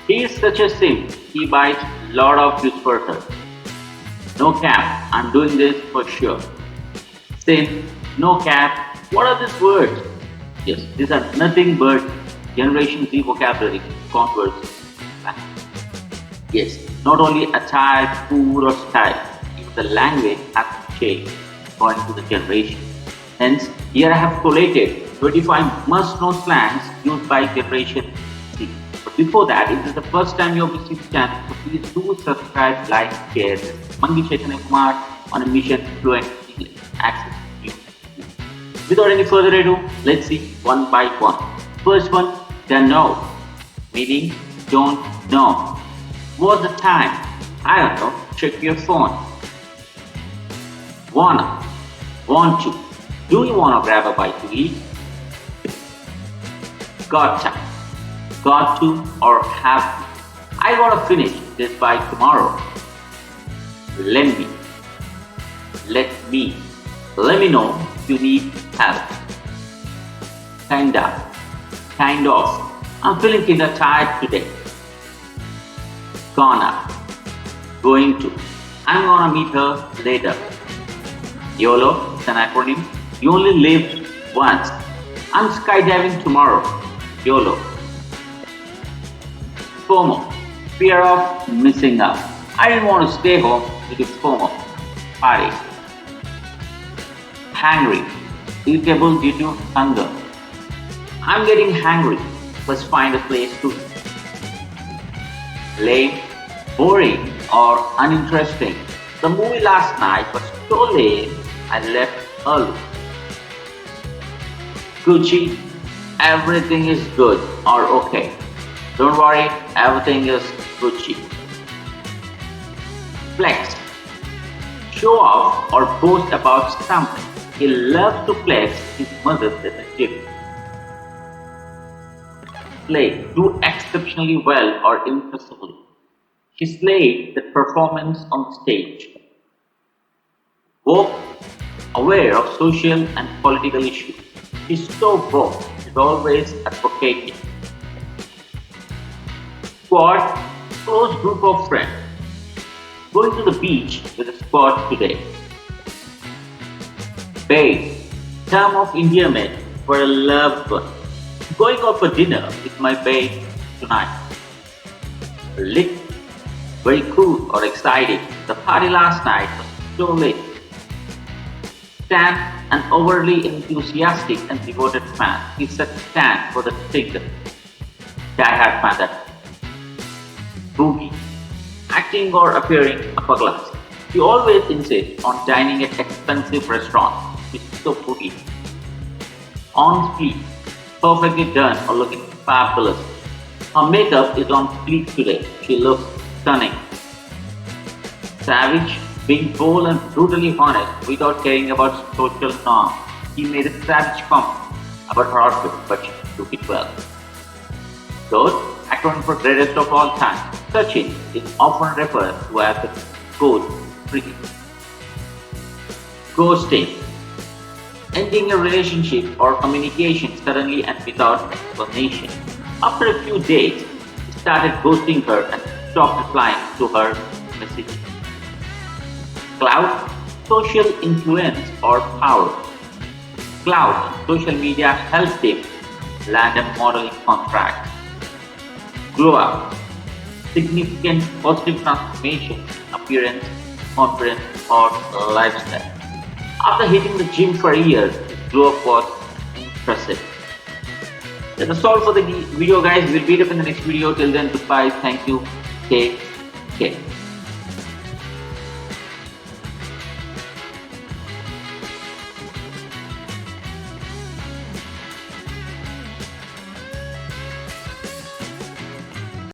He is such a simp, he buys lot of juice for her. No cap, I'm doing this for sure. Simp, no cap, what are these words? Yes, these are nothing but Generation Z vocabulary converts. Yes, not only attire, food or style, even the language has to change according to the generation. Hence, here I have collated 25 must-know slangs used by Generation Z. But before that, if this is the first time you have visited the channel, so please do subscribe, like, share. Mangi Chaitanya Kumar on a mission Fluent English. Access you. Without any further ado, let's see one by one. First one, don't know, meaning don't know. What's the time? I don't know. Check your phone. Wanna, want to. Do you wanna grab a bite to eat? Gotcha, got to or have to. I gotta finish this by tomorrow. Let me, let me know if you need help. Kinda, kind of. I'm feeling kinda tired today. Gonna, going to. I'm gonna meet her later. YOLO is an acronym. You only live once. I'm skydiving tomorrow. YOLO. FOMO, fear of missing out. I didn't want to stay home due to FOMO, party. Hangry, irritable due to hunger. I'm getting hungry. Let's find a place to eat. Lame, boring or uninteresting. The movie last night was so lame I left early. Gucci, everything is good or okay. Don't worry, everything is Gucci. Flex, show off or boast about something. He loves to flex his muscles in the gym. Slay, do exceptionally well or impressively. She slayed the performance on stage. Woke, aware of social and political issues. She's so woke, she's always advocating. Squad, close group of friends. Going to the beach with a squad today. Babe, term of endearment for a loved one. Going out for dinner with my babe tonight. Lit, very cool or exciting. The party last night was so lit. Stan, an overly enthusiastic and devoted fan. He set Stan for the single. Die-hard fan that. Boogie, acting or appearing upper class. She always insists on dining at expensive restaurants. She's so boogie. On fleek, perfectly done or looking fabulous. Her makeup is on fleek today. She looks stunning. Savage, being bold and brutally honest without caring about social norms. He made a savage comment about her outfit, but she took it well. Third, acronym for greatest of all time. Sachin is often referred to as the GOAT cricket. Ghosting, ending a relationship or communication suddenly and without explanation. After a few days, he started ghosting her and stopped replying to her messages. Clout, social influence or power. Clout, social media helped him land a modeling contract. Glow up, significant positive transformation, appearance, confidence or lifestyle. After hitting the gym for a year, his glow up was impressive. That's all for the video guys. We'll meet up in the next video. Till then, goodbye. Thank you. Take care.